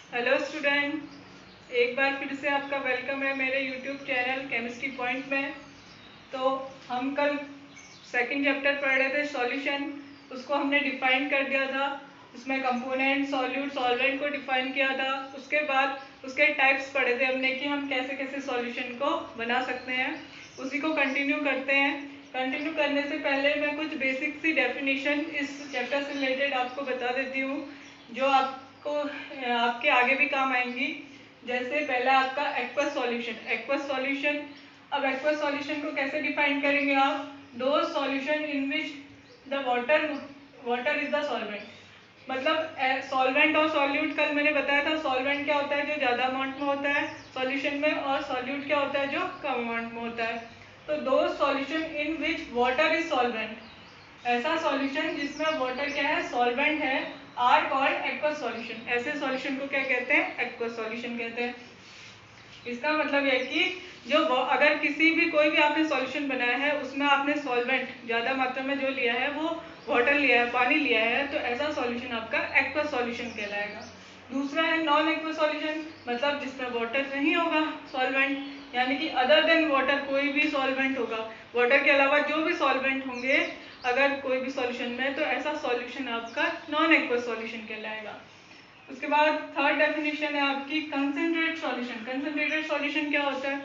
Hello student, एक बार फिर से आपका वेलकम है मेरे यूट्यूब चैनल केमिस्ट्री पॉइंट में। तो हम कल सेकंड चैप्टर पढ़ रहे थे सॉल्यूशन, उसको हमने डिफाइन कर दिया था। उसमें कंपोनेंट, सॉल्यूट, सॉल्वेंट को डिफाइन किया था। उसके बाद उसके टाइप्स पढ़े थे हमने कि हम कैसे कैसे सॉल्यूशन को बना सकते हैं। उसी को कंटिन्यू करते हैं। कंटिन्यू करने से पहले मैं कुछ बेसिक सी डेफिनेशन इस चैप्टर से रिलेटेड आपको बता देती हूँ, जो आपको आपके आगे भी काम आएंगी। जैसे पहला आपका एक्वस सॉल्यूशन। एक्वस सॉल्यूशन, अब एक्वस सॉल्यूशन को कैसे डिफाइन करेंगे आप? दो solution in which the water is the solvent. मतलब सॉल्वेंट और सॉल्यूट कल मैंने बताया था। सॉल्वेंट क्या होता है? जो ज़्यादा अमाउंट में होता है सॉल्यूशन में, और सॉल्यूट क्या होता है? जो कम अमाउंट में होता है। तो दो solution in which water is solvent, ऐसा सॉल्यूशन जिसमें वाटर क्या है? सॉल्वेंट है, आर कॉल्ड एक्वस सॉल्यूशन। ऐसे सॉल्यूशन को क्या कहते हैं? एक्वस सॉल्यूशन कहते हैं। इसका मतलब है कि जो अगर किसी भी कोई भी आपने सॉल्यूशन बनाया है, उसमें आपने सॉल्वेंट ज़्यादा मात्रा में जो लिया है वो वाटर लिया है, पानी लिया है, तो ऐसा सॉल्यूशन आपका एक्वस सॉल्यूशन कहलाएगा। दूसरा है नॉन एक्वस सॉल्यूशन, मतलब जिसमें वाटर नहीं होगा, सॉल्वेंट, यानी कि अदर देन वाटर कोई भी सॉल्वेंट होगा। वाटर के अलावा जो भी सॉल्वेंट होंगे अगर कोई भी सॉल्यूशन में, तो ऐसा सॉल्यूशन आपका नॉन एक्वस सॉल्यूशन कहलाएगा। उसके बाद थर्ड डेफिनेशन है आपकी कंसंट्रेटेड सॉल्यूशन। कंसंट्रेटेड सॉल्यूशन क्या होता है?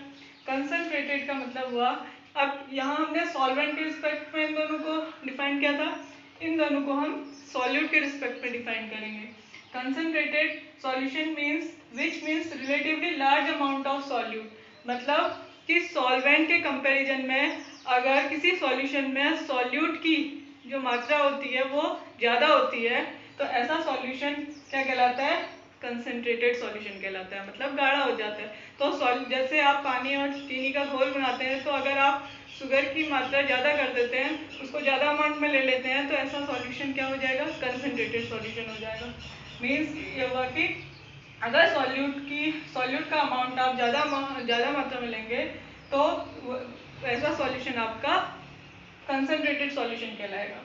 कंसंट्रेटेड का मतलब हुआ, अब यहाँ हमने सॉल्वेंट के रिस्पेक्ट में इन दोनों को डिफाइन किया था, इन दोनों को हम सॉल्यूट के रिस्पेक्ट में डिफाइन करेंगे। Concentrated solution means which means relatively large amount of solute, मतलब कि सॉल्वेंट के कंपैरिजन में अगर किसी सॉल्यूशन में सॉल्यूट की जो मात्रा होती है वो ज़्यादा होती है, तो ऐसा सॉल्यूशन क्या कहलाता है? कंसंट्रेटेड सॉल्यूशन कहलाता है, मतलब गाढ़ा हो जाता है। तो जैसे आप पानी और चीनी का घोल बनाते हैं, तो अगर आप शुगर की मात्रा ज़्यादा कर देते हैं, उसको ज़्यादा अमाउंट में ले लेते हैं, तो ऐसा सॉल्यूशन क्या हो जाएगा? कंसंट्रेटेड सॉल्यूशन हो जाएगा। मीन्स ये हुआ कि अगर सॉल्यूट का अमाउंट आप ज़्यादा मात्रा में लेंगे, तो ऐसा सॉल्यूशन आपका कंसंट्रेटेड सॉल्यूशन कहलाएगा।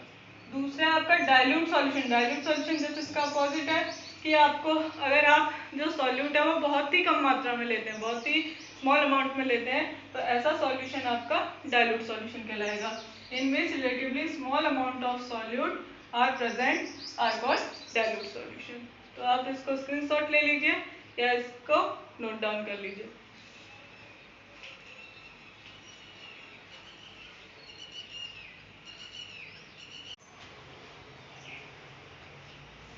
दूसरा आपका डाइल्यूट सॉल्यूशन। डाइल्यूट सॉल्यूशन जैसे इसका अपोजिट है कि आपको अगर आप जो सॉल्यूट है वो बहुत ही कम मात्रा में लेते हैं, बहुत ही स्मॉल अमाउंट में लेते हैं, तो ऐसा सॉल्यूशन आपका डाइल्यूट सॉल्यूशन कहलाएगा। In which relatively small amount of solute are present are called dilute solution. तो आप इसको स्क्रीनशॉट ले लीजिए या इसको नोट डाउन कर लीजिए।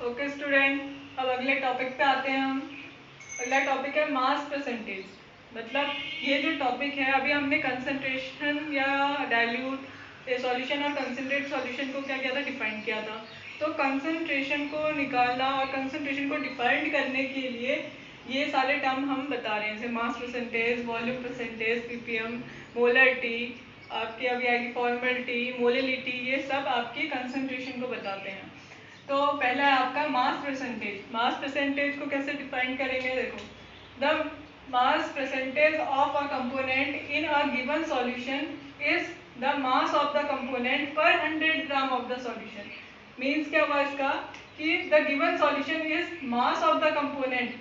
ओके स्टूडेंट, अब अगले टॉपिक पे आते हैं हम। अगला टॉपिक है मास परसेंटेज। मतलब ये जो टॉपिक है, अभी हमने कंसंट्रेशन या डाइल्यूट सॉल्यूशन और कंसंट्रेट सॉल्यूशन को क्या किया था? डिफाइन किया था। तो कंसंट्रेशन को निकालना और कंसंट्रेशन को डिफाइन करने के लिए ये सारे टर्म हम बता रहे हैं, जैसे mass percentage, volume percentage, ppm, molarity, आपकी अभी आएगी फॉर्मेलिटी, मोलिलिटी, ये सब आपकी कंसंट्रेशन को बताते हैं। तो पहला है आपका मास परसेंटेज। मास परसेंटेज को कैसे डिफाइन करेंगे? देखो, the mass percentage of a component in a given solution is the mass of the component पर 100 gram of the solution. Means क्या हुआ इसका कि the given solution is mass of the component,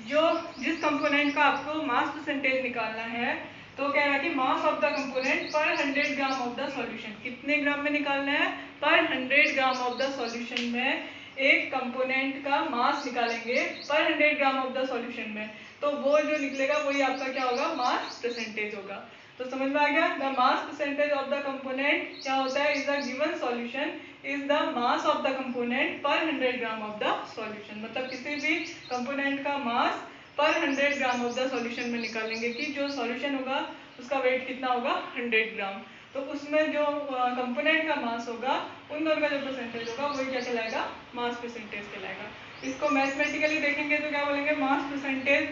जो जिस कंपोनेंट का आपको मास परसेंटेज निकालना है, तो क्या है कि मास ऑफ द कंपोनेंट पर 100 ग्राम ऑफ द सॉल्यूशन। कितने ग्राम में निकालना है? पर 100 ग्राम ऑफ द सॉल्यूशन में एक कंपोनेंट का मास निकालेंगे पर 100 ग्राम ऑफ द सॉल्यूशन में, तो वो जो निकलेगा वही आपका क्या होगा? मास परसेंटेज होगा। तो समझ में आ गया? The mass percentage of the component क्या होता है? Is the given solution is the mass of the component पर 100 ग्राम ऑफ द सॉल्यूशन। मतलब किसी भी कंपोनेंट का मास पर 100 ग्राम ऑफ द सॉल्यूशन में निकालेंगे कि जो सॉल्यूशन होगा उसका वेट कितना होगा? 100 ग्राम। तो उसमें जो कंपोनेंट का मास होगा, उन दोनों का जो परसेंटेज होगा वही क्या कहलाएगा? मास परसेंटेज कहलाएगा। इसको मैथमेटिकली देखेंगे तो क्या बोलेंगे? मास परसेंटेज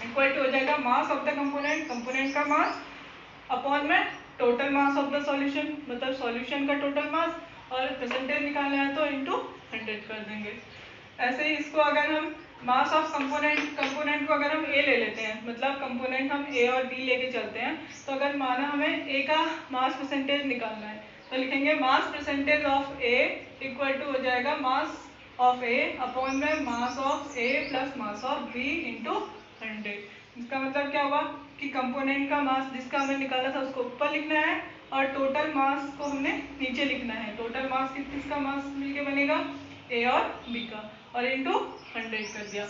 इक्वल टू हो जाएगा mass of the component, component का मास अपॉन में total mass of the solution, मतलब सॉल्यूशन का टोटल मास, और परसेंटेज निकालना है तो इंटू 100 कर देंगे। ऐसे ही इसको अगर हम मास ऑफ कंपोनेंट को अगर हम ए ले लेते हैं, मतलब कंपोनेंट हम ए और बी लेके चलते हैं, तो अगर माना हमें ए का मास परसेंटेज निकालना है, तो लिखेंगे mass percentage of A equal to हो जाएगा मास ऑफ ए अपॉन में mass of A plus mass of B into 100। इसका मतलब क्या हुआ कि कंपोनेंट का मास जिसका हमने निकाला था उसको ऊपर लिखना है और टोटल मास को हमने नीचे लिखना है। टोटल मास किसका मास मिलके बनेगा, ए और बी का, और इंटू 100 कर दिया।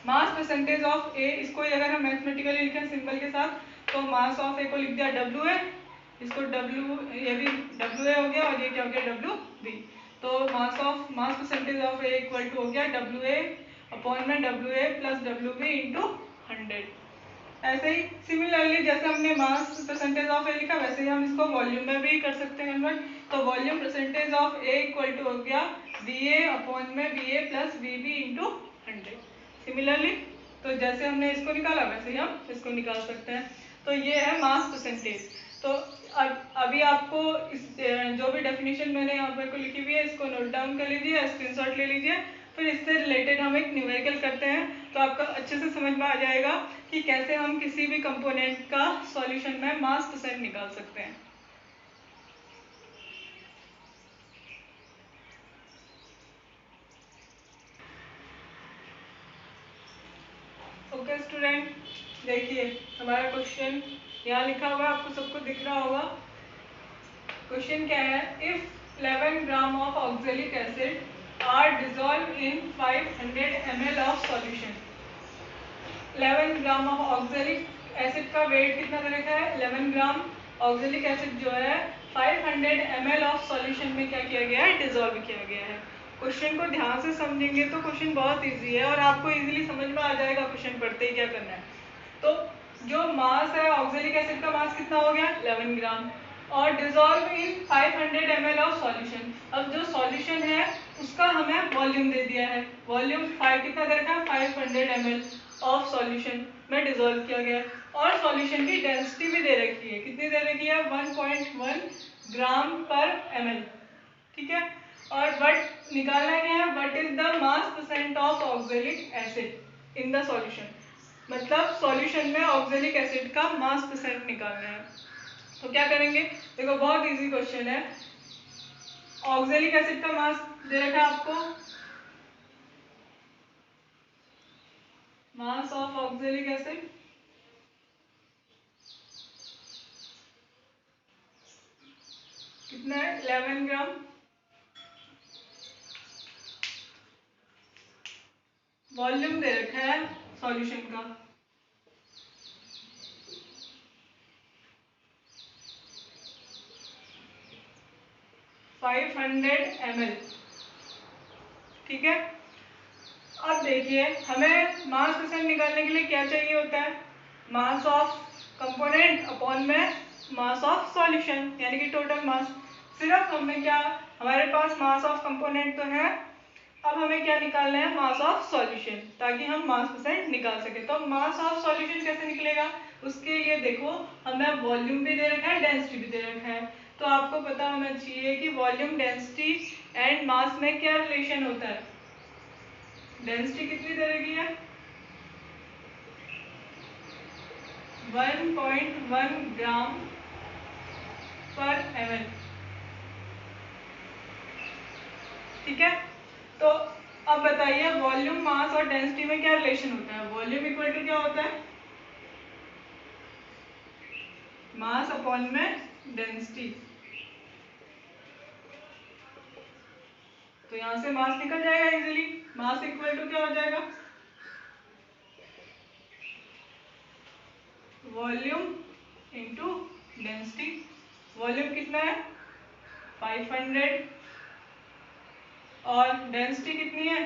मास परसेंटेज ऑफ ए, इसको अगर हम मैथमेटिकली लिखें सिंबल के साथ तो मास ऑफ ए को लिख दिया डब्ल्यू ए, इसको डब्ल्यू, ये भी डब्ल्यू ए हो गया और ये क्या हो गया डब्ल्यू बी। तो mass percentage of A equal to हो गया डब्ल्यू ए अपॉन में W A plus W B into 100। ऐसे ही सिमिलरली जैसे हमने मास परसेंटेज ऑफ ए लिखा वैसे ही हम इसको वॉल्यूम में भी कर सकते हैं कन्वर्ट। तो volume percentage of A equal to हो गया वी ए अपॉन में V A plus V B into 100। Similarly तो जैसे हमने इसको निकाला वैसे ही हम इसको निकाल सकते हैं। तो ये है मास परसेंटेज। तो अभी आपको इस जो भी डेफिनेशन मैंने यहाँ पर को लिखी हुई है इसको नोट डाउन कर लीजिए, स्क्रीनशॉट ले लीजिए, फिर इससे रिलेटेड हम एक न्यूमेरिकल करते हैं तो आपका अच्छे से समझ में आ जाएगा कि कैसे हम किसी भी कंपोनेंट का सॉल्यूशन में मास परसेंट निकाल सकते हैं। ओके स्टूडेंट, देखिए हमारा क्वेश्चन यहाँ लिखा हुआ है, आपको सबको दिख रहा होगा। क्वेश्चन क्या है, if 11 gram of oxalic acid are dissolve in 500 ml of solution. 11 gram of oxalic acid का वेट कितना दे रखा है, 11 ग्राम ऑक्सैलिक एसिड जो है 500 ml ऑफ सॉल्यूशन में क्या किया गया है, डिसॉल्व किया गया है। क्वेश्चन को ध्यान से समझेंगे तो क्वेश्चन बहुत इजी है और आपको इजीली समझ में आ जाएगा क्वेश्चन पढ़ते ही क्या करना है। तो जो मास है ऑक्सैलिक एसिड का मास कितना हो गया 11 ग्राम और dissolve in 500 ml of solution. अब जो सॉल्यूशन है उसका हमें वॉल्यूम दे दिया है, वॉल्यूम 5 कितना दे रखा है 500 ml ऑफ सॉल्यूशन में डिसॉल्व किया गया है और सॉल्यूशन की डेंसिटी भी दे रखी है, कितनी दे रखी है 1.1 ग्राम पर ml। ठीक है, और वट निकालना क्या है, what is the mass percent of oxalic acid in the solution. मतलब सॉल्यूशन में ऑक्सैलिक एसिड का मास परसेंट निकालना है। तो क्या करेंगे, देखो बहुत इजी क्वेश्चन है। ऑक्सैलिक एसिड का मास दे रखा है आपको, मास ऑफ ऑक्सैलिक एसिड कितना है 11 ग्राम। वॉल्यूम दे रखा है सॉल्यूशन का 500 ml। ठीक है, अब देखिए हमें मास परसेंट निकालने के लिए क्या चाहिए होता है, मास ऑफ कंपोनेंट अपॉन में मास ऑफ सॉल्यूशन यानी कि टोटल मास। सिर्फ हमें क्या, हमारे पास मास ऑफ कंपोनेंट तो है, अब हमें क्या निकालना है मास ऑफ सॉल्यूशन ताकि हम मास परसेंट निकाल सके। तो मास ऑफ सॉल्यूशन कैसे निकलेगा, उसके लिए देखो हमें वॉल्यूम भी दे रखा है, डेंसिटी भी दे रखा है। तो आपको पता होना चाहिए कि वॉल्यूम, डेंसिटी एंड मास में क्या रिलेशन होता है। डेंसिटी कितनी दे रखी है 1.1 ग्राम पर ml। ठीक है, तो अब बताइए वॉल्यूम, मास और डेंसिटी में क्या रिलेशन होता है। वॉल्यूम इक्वल टू क्या होता है, मास अपॉन में डेंसिटी। तो यहां से मास निकल जाएगा इजीली, मास इक्वल टू क्या हो जाएगा वॉल्यूम इंटू डेंसिटी। वॉल्यूम कितना है 500 और डेंसिटी कितनी है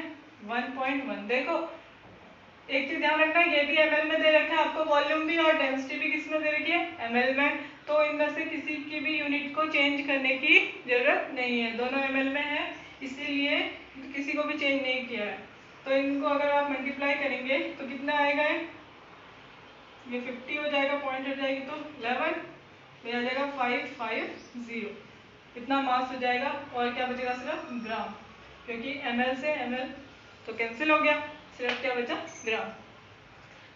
1.1। देखो एक चीज ध्यान रखना, ये भी ml में दे रखा है आपको, वॉल्यूम भी और डेंसिटी भी किस में दे रखी है ml में। तो इनमें से किसी की भी यूनिट को चेंज करने की जरूरत नहीं है, दोनों ml में है इसीलिए किसी को भी चेंज नहीं किया है। तो इनको अगर आप मल्टीप्लाई करेंगे तो कितना आएगा, ये 50 हो जाएगा, पॉइंट हो जाएगी तो 11, ये आ जाएगा 550। इतना मास हो जाएगा और क्या बचेगा सिर्फ ग्राम, क्योंकि ml से ml तो कैंसिल हो गया, सिर्फ क्या बचा ग्राम।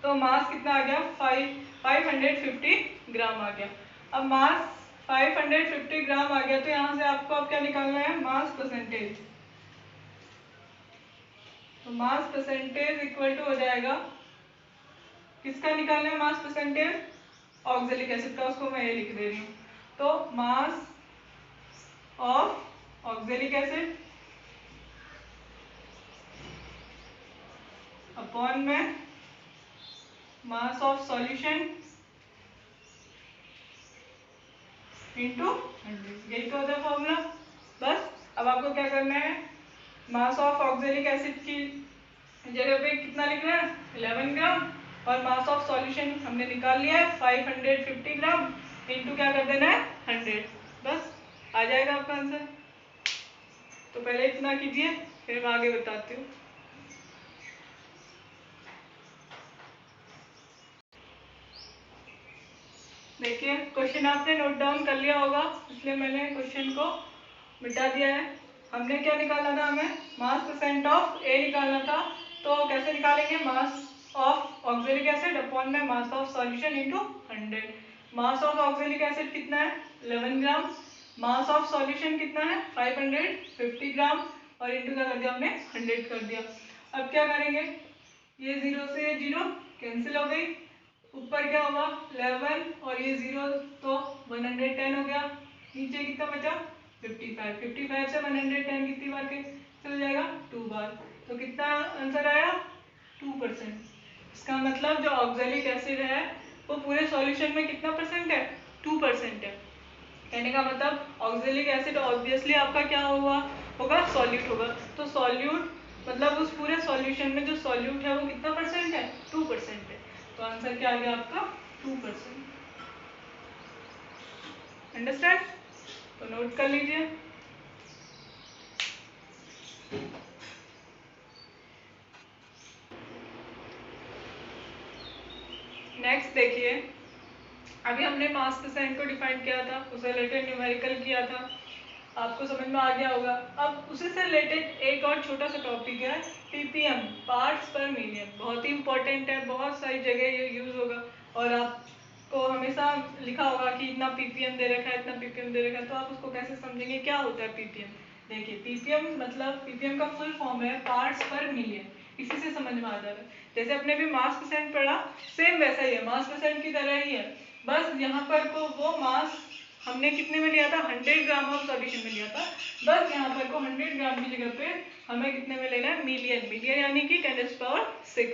तो मास कितना आ गया 550 ग्राम आ गया। अब मास 550 ग्राम आ गया तो यहाँ से आपको अब क्या निकालना है mass percentage. Mass percentage equal to हो जाएगा, किसका निकालना है मास परसेंटेज, ऑक्जेलिक एसिड का, उसको मैं ये लिख दे रही हूँ। तो मास ऑफ ऑक्जेलिक एसिड अपॉन में मास ऑफ सॉल्यूशन इंटू 100, यही तो होता है फॉर्मूला। बस अब आपको क्या करना है, मास ऑफ ऑक्जेलिक एसिड की जगह पे कितना लिखना है, 11 ग्राम, और मास ऑफ सॉल्यूशन हमने निकाल लिया है 550 ग्राम, इंटू क्या कर देना है 100, बस आ जाएगा आपका आंसर। तो पहले इतना कीजिए, फिर मैं आगे बताती हूँ। देखिए क्वेश्चन आपने नोट डाउन कर लिया होगा, इसलिए मैंने क्वेश्चन को मिटा दिया है। हमने क्या निकालना था, हमें मास परसेंट ऑफ ए निकालना था। तो कैसे निकालेंगे, mass of oxalic acid upon में mass of solution into 100। Mass of oxalic acid कितना है 11 ग्राम, मास ऑफ सॉल्यूशन कितना है 550 ग्राम, और इनटू क्या कर दिया हमने 100 कर दिया। अब क्या करेंगे, ये 0 से 0 कैंसिल हो गई, ऊपर क्या होगा 11 और ये 0 तो 110 हो गया, नीचे कितना बचा 55, 55 से 110 कितनी बार के चल जाएगा 2 बार, तो कितना आंसर आया 2%। इसका मतलब जो ऑक्जेलिक एसिड है वो पूरे सॉल्यूशन में कितना परसेंट है, 2% है। कहने का मतलब ऑक्जेलिक एसिड ऑब्वियसली आपका क्या होगा सॉल्यूट होगा, तो सॉल्यूट मतलब उस पूरे सॉल्यूशन में जो सॉल्यूट है वो कितना परसेंट है 2% है। तो आंसर क्या आ गया आपका 2%। अंडरस्टैंड, तो नोट कर लीजिए। नेक्स्ट देखिए, अभी हमने मास परसेंट को डिफाइन किया था, उससे रिलेटेड न्यूमेरिकल किया था, आपको समझ में आ गया होगा। अब उसी से रिलेटेड एक और छोटा सा टॉपिक है पीपीएम, पार्ट्स पर मिलियन। बहुत ही इंपॉर्टेंट है, बहुत सारी जगह ये यूज होगा, और आपको हमेशा लिखा होगा कि इतना पीपीएम दे रखा है, इतना पीपीएम दे रखा है, तो आप उसको कैसे समझेंगे, क्या होता है पीपीएम। देखिए पीपीएम मतलब पीपीएम का फुल फॉर्म है पार्ट्स पर मिलियन, इसी से समझ में आ जा रहा है। जैसे अपने भी मास परसेंट पढ़ा, सेम वैसा ही है, मास परसेंट की तरह ही है, बस यहाँ पर को वो मास हमने कितने में लिया था 100 ग्राम ऑफ सॉल्यूशन में लिया था, बस यहाँ पर को 100 ग्राम की जगह पे हमें कितने में लेना है मिलियन, मिलियन यानी कि 10⁻⁶।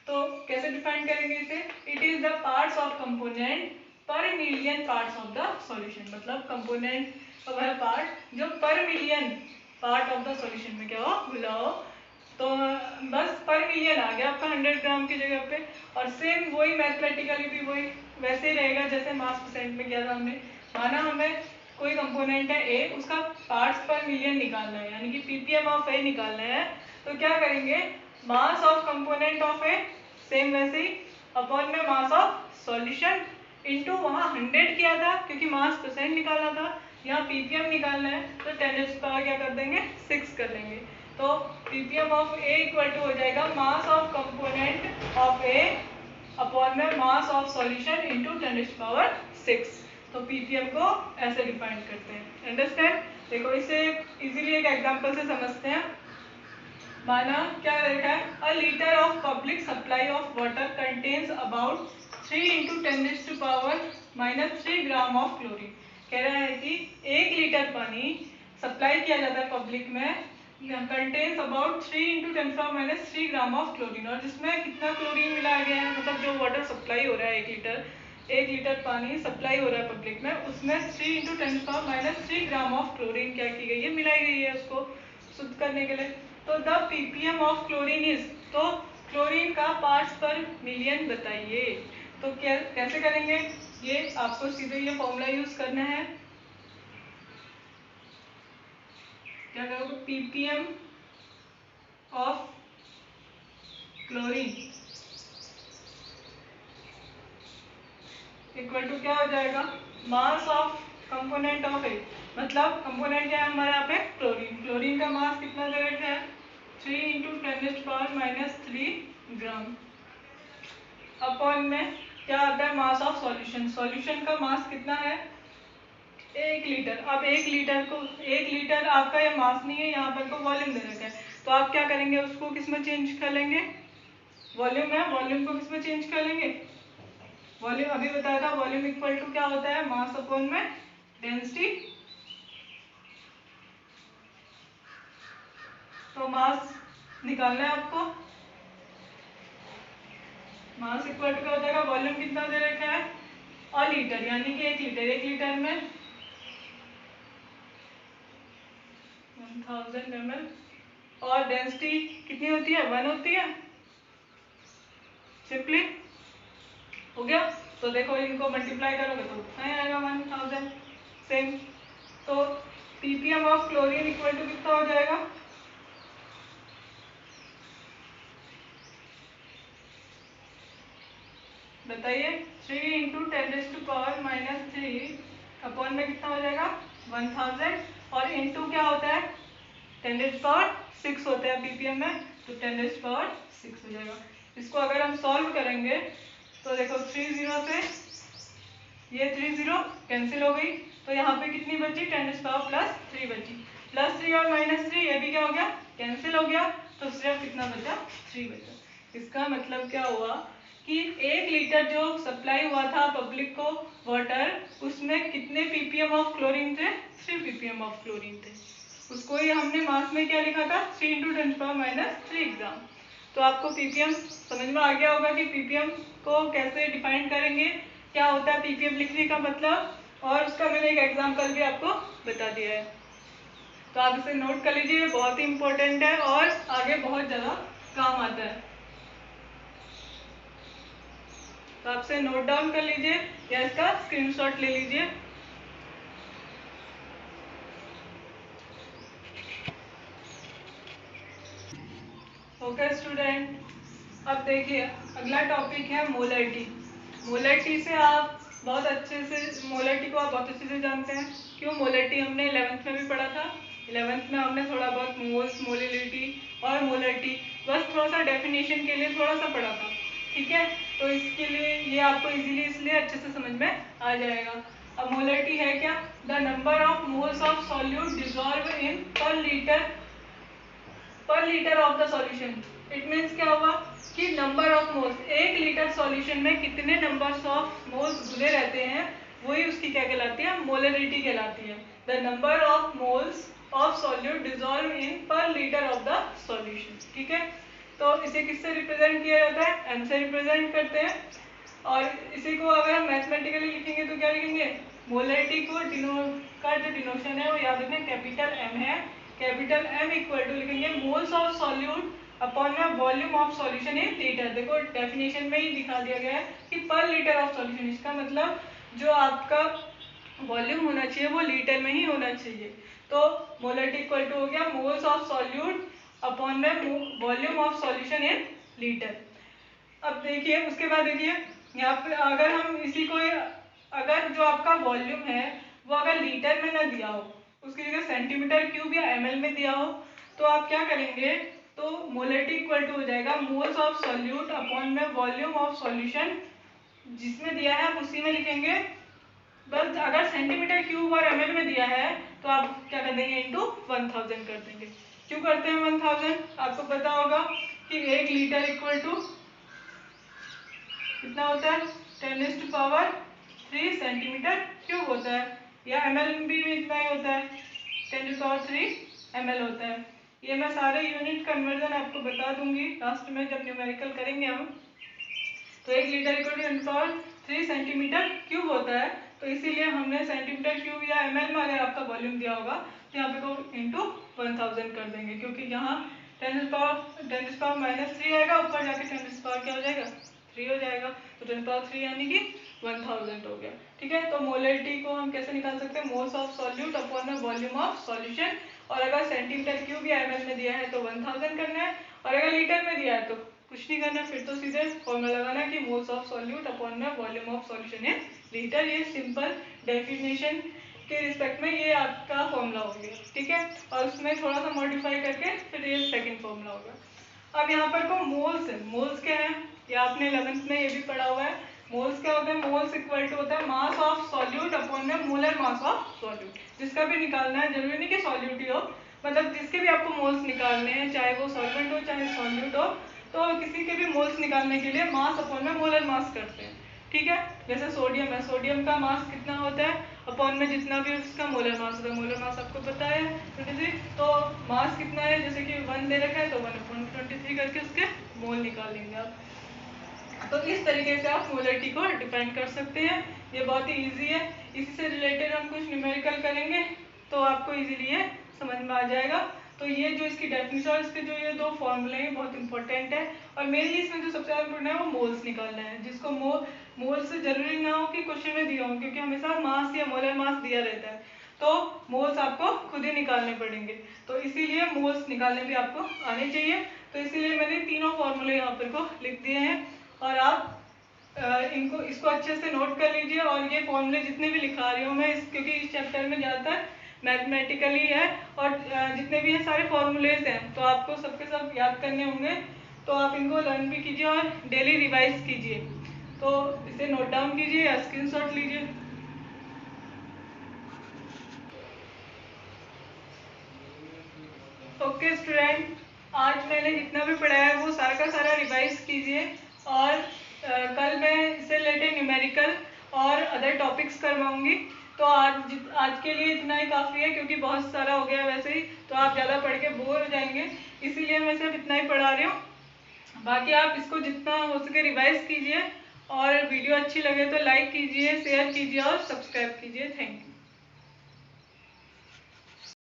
तो कैसे डिफाइन करेंगे इसे, it is the parts of component per million parts of the solution, मतलब कंपोनेंट वह पार्ट जो per million part of the solution में क्या हो मिला हो। तो बस पर मिलियन आ गया आपका 100 ग्राम की जगह पे, और सेम वही मैथमेटिकली भी वही वैसे ही रहेगा जैसे मास परसेंट में किया था हमने। माना हमें कोई कंपोनेंट है ए, उसका पार्ट्स पर मिलियन निकालना है, यानी कि पीपीएम ऑफ ए निकालना है, तो क्या करेंगे मास of component of A same वैसे ही अपॉन में मास ऑफ सॉल्यूशन इनटू वहाँ 100 किया था क्योंकि मास परसेंट निकालना था, यहाँ पीपीएम निकालना है तो 10⁻⁶ क्या कर देंगे 6 कर लेंगे। तो ppm of A equal to हो जाएगा mass of component of A upon में मास ऑफ सॉल्यूशन इनटू 10⁻⁶। तो पीपीएम को ऐसे डिफाइन करते हैं। अंडरस्टैंड, देखो इसे इजीली एक एग्जांपल से समझते हैं। माना क्या लिखा है, अ litre of public supply of water contains about 3 × 10⁻³ gram of chlorine. कह रहा है कि 1 लीटर पानी सप्लाई किया जाता है पब्लिक में, contains about 3 × 10⁻³ gram of chlorine, और जिसमें कितना क्लोरीन मिलाया गया है, मतलब जो वाटर सप्लाई हो रहा है 1 लीटर पानी सप्लाई हो रहा है पब्लिक में, उसमें 3 × 10⁻³ ग्राम ऑफ क्लोरीन क्या की गई है, मिलाई गई है उसको शुद्ध करने के लिए। तो the ppm of chlorine is, तो क्लोरीन का पार्ट्स पर मिलियन बताइए। तो कैसे करेंगे, ये आपको सीधे ये फॉर्मूला यूज करना है। क्या करोगे, ppm of chlorine equal to क्या हो जाएगा mass of component of A, मतलब कंपोनेंट क्या है हमारे यहाँ पे क्लोरीन, क्लोरीन का मास कितना दे रखा है 3 × 10⁻³ ग्राम, अपॉन में क्या आता है मास ऑफ सॉल्यूशन, सॉल्यूशन का मास कितना है 1 लीटर। अब 1 लीटर आपका ये मास नहीं है, यहाँ पर को वॉल्यूम दे रखा है, तो आप क्या करेंगे, उसको किस में चेंज कर लेंगे, वॉल्यूम है, वॉल्यूम को किस में चेंज कर लेंगे, वॉल्यूम अभी बताया था, वॉल्यूम इक्वल टू क्या होता है, मास अपॉन में डेंसिटी। तो मास निकालना है आपको, मास इक्वल टू क्या हो जाएगा, वॉल्यूम कितना दे रखा है, और लीटर, यानी कि 1 लीटर में 1000 ml, और डेंसिटी कितनी होती है, 1 होती है। सिंपली हो गया। तो देखो इनको मल्टीप्लाई करोगे तो उतना ही आएगा 1000। सेम, तो ppm of chlorine equal to कितना हो जाएगा, बताइए, 3 इंटू 10⁻³ अपॉन में कितना हो जाएगा 1000, और इंटू क्या होता है 10⁶ होता है ppm में, तो 10⁶ हो जाएगा। इसको अगर हम सॉल्व करेंगे तो देखो 3 0 से ये 3 0 कैंसिल हो गई, तो यहाँ पे कितनी बची 10⁻³ बची, +3 और -3 ये भी क्या हो गया, कैंसिल हो गया, तो सिर्फ कितना बचा 3 बचा। इसका मतलब क्या हुआ कि 1 लीटर जो सप्लाई हुआ था पब्लिक को वाटर, उसमें कितने ppm ऑफ क्लोरीन थे, 3 ppm ऑफ क्लोरीन थे। उसको ही हमने मास में क्या लिखा था, 3 × 10⁻³ ग्राम। तो आपको ppm समझ में आ गया होगा कि ppm को कैसे डिफाइन करेंगे, क्या होता है ppm लिखने का मतलब, और उसका मैंने एक एग्जांपल भी आपको बता दिया है। तो आप इसे नोट कर लीजिए, बहुत ही इंपॉर्टेंट है और आगे बहुत ज़्यादा काम आता है। तो आप इसे नोट डाउन कर लीजिए या इसका स्क्रीनशॉट ले लीजिए। ओके स्टूडेंट, अब देखिए अगला टॉपिक है मोलरिटी। मोलरिटी से आप बहुत अच्छे से, मोलरिटी को आप बहुत अच्छे से जानते हैं। क्यों, मोलरिटी हमने 11th में भी पढ़ा था। 11th में हमने थोड़ा बहुत मोल्स, मोलिलिटी और मोलरिटी बस थोड़ा सा डेफिनेशन के लिए थोड़ा सा पढ़ा था, ठीक है। तो इसके लिए ये आपको इजीली इसलिए अच्छे से समझ में आ जाएगा। अब मोलरिटी है क्या, the number of moles of solute dissolve in per litre of the solution. It means क्या होगा कि number of moles, 1 litre solution में कितने नंबर्स ऑफ मोल्स घुले रहते हैं, वही उसकी क्या कहलाती है, मोलरिटी कहलाती है। The number of moles of solute dissolve in per litre of the solution, ठीक है। तो इसे किससे रिप्रेजेंट किया जाता है, m से रिप्रेजेंट करते हैं। और इसी को अगर हम मैथमेटिकली लिखेंगे तो क्या लिखेंगे, मोलरिटी को का जो डिनोशन है वो याद रखना कैपिटल M है, कैपिटल M इक्वल टू लिखेंगे मोल्स ऑफ सॉल्यूट अपॉन में volume of solution in litre. देखो डेफिनेशन में ही दिखा दिया गया है कि पर लीटर ऑफ सॉल्यूशन, इसका मतलब जो आपका वॉल्यूम होना चाहिए वो लीटर में ही होना चाहिए। तो मोलरिटी इक्वल टू हो गया मोल्स ऑफ सॉल्यूट अपॉन में volume of solution in litre. अब देखिए उसके बाद देखिए यहाँ पे अगर हम इसी को, अगर जो आपका वॉल्यूम है वो अगर लीटर में ना दिया हो, उसकी जगह सेंटीमीटर³ या ml में दिया हो, तो आप क्या करेंगे, तो मोलरिटी इक्वल टू हो जाएगा मोल्स ऑफ सॉल्यूट अपॉन में वॉल्यूम ऑफ सॉल्यूशन, जिसमें दिया है आप उसी में लिखेंगे। बस अगर सेंटीमीटर³ और ml में दिया है तो आप क्या कर देंगे, इंटू 1000 कर देंगे। क्यों करते हैं 1000, आपको पता होगा कि 1 लीटर इक्वल टू कितना होता है, 10⁻³ सेंटीमीटर³ होता है, या ml भी इतना ही होता है, 10⁻³ ml होता है। ये मैं सारे यूनिट कन्वर्जन आपको बता दूंगी लास्ट में जब न्यूमेरिकल करेंगे हम। तो 1 लीटर इक्वल टू 10⁻³ सेंटीमीटर³ होता है, तो इसीलिए हमने सेंटीमीटर³ या ml में अगर आपका वॉल्यूम दिया होगा तो यहाँ पे को इंटू 1000 कर देंगे, क्योंकि यहाँ 10⁻³ आएगा, ऊपर जाके 10⁻³ क्या हो जाएगा, 3 हो जाएगा, तो 10⁻³ यानी कि 1000 हो गया, ठीक है। तो मोलरिटी को हम कैसे निकाल सकते हैं, मोल्स ऑफ सॉल्यूट अपॉन में वॉल्यूम ऑफ सॉल्यूशन, और अगर सेंटीमीटर³ या ml में दिया है तो 1000 करना है, और अगर लीटर में दिया है तो कुछ नहीं करना, फिर तो सीधे फॉर्मूला लगाना कि मोल्स ऑफ सॉल्यूट अपॉन में volume of solution in litre. ये सिंपल डेफिनेशन के रिस्पेक्ट में ये आपका फॉर्मूला हो गया, ठीक है। और उसमें थोड़ा सा मॉडिफाई करके फिर ये सेकंड फॉर्मूला होगा। अब यहाँ पर को मोल्स है, मोल्स क्या है, ये आपने 11th में ये भी पढ़ा हुआ है। मोल्स क्या होता है, मोल्स इक्वल टू होता है मास ऑफ सॉल्यूट अपॉन में मोलर मास ऑफ सॉल्यूट। जिसका भी निकालना है, जरूरी नहीं कि सॉल्यूट ही हो, मतलब जिसके भी आपको मोल्स निकालने हैं, चाहे वो सॉल्वेंट हो चाहे सॉल्यूट हो, तो किसी के भी मोल्स निकालने के लिए मास अपॉन में मोलर मास करते हैं। ठीक है, जैसे सोडियम है, सोडियम का मास कितना होता है अपॉन में जितना भी उसका मोलर मास होता है। मोलर मास आपको पता है 23, तो मास कितना है, जैसे कि 1 दे रखा है तो 1/23 करके उसके मोल निकाल लेंगे आप। तो इस तरीके से आप मोलरिटी को डिफाइन कर सकते हैं। ये बहुत ही इजी है। इसी से रिलेटेड हम कुछ न्यूमेरिकल करेंगे तो आपको इजीली ये समझ में आ जाएगा। तो ये जो इसकी डेफिनेशन और इसके जो ये दो फॉर्मूले हैं बहुत इंपॉर्टेंट है। और मेनली इसमें जो सबसे ज़्यादा इंपॉर्टेंट है वो मोल्स निकालना है, जिसको मोल्स जरूरी ना हो कि क्वेश्चन में दिया हो, क्योंकि हमेशा मास या मोलर मास दिया रहता है, तो मोल्स आपको खुद ही निकालने पड़ेंगे। तो इसीलिए मोल्स निकालने भी आपको आने चाहिए। तो इसीलिए मैंने तीनों फॉर्मूले यहाँ पर को लिख दिए हैं, और आप इसको अच्छे से नोट कर लीजिए। और ये फॉर्मूले जितने भी लिखा रही हूँ मैं क्योंकि इस चैप्टर में ज़्यादातर मैथमेटिकली है, और जितने भी ये सारे फॉर्मूलेज हैं तो आपको सबके सब याद करने होंगे। तो आप इनको लर्न भी कीजिए और डेली रिवाइज कीजिए। तो इसे नोट डाउन कीजिए या स्क्रीनशॉट लीजिए। ओके स्टूडेंट, आज मैंने जितना भी पढ़ाया है वो सारा का सारा रिवाइज कीजिए, और कल मैं इससे रिलेटेड न्यूमेरिकल और अदर टॉपिक्स करवाऊंगी। तो आज के लिए इतना ही काफ़ी है, क्योंकि बहुत सारा हो गया वैसे ही, तो आप ज़्यादा पढ़ के बोर हो जाएंगे, इसीलिए मैं सिर्फ इतना ही पढ़ा रही हूँ। बाकी आप इसको जितना हो सके रिवाइज कीजिए, और वीडियो अच्छी लगे तो लाइक कीजिए, शेयर कीजिए और सब्सक्राइब कीजिए। Thank you.